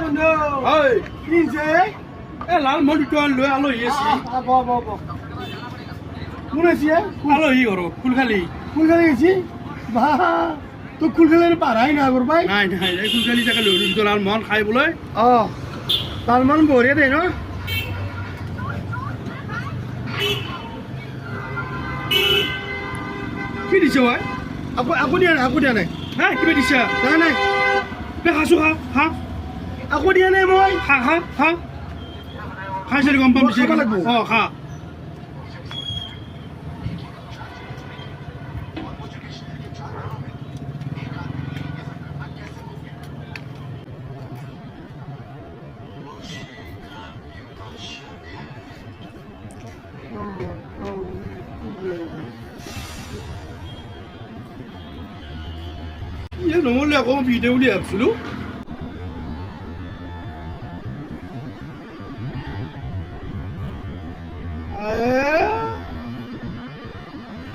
বন্ধু কি এ লাল মন্দিৰটো লৈ আলহী আছে কোন আছে আলহী ঘৰত ফুলখালি গেছি বা তো ফুলখালি পাৰাই না আগৰ পাই নাই নাই এই ফুলখালি তাকে লৈ দিছো লাল মন খাই বোলে লাল মন বঢ়িয়া দে ন কি দিছে ভাই আকৌ দিয়া নাই হা কিবা দিছে নাই নাই খাইছো খা আকৌ দিয়া নাই মই খা খাইছে গম পাম দিছে খা নহ'লে আকৌ ভিডিঅ' বুলি ভাবিছিলোঁ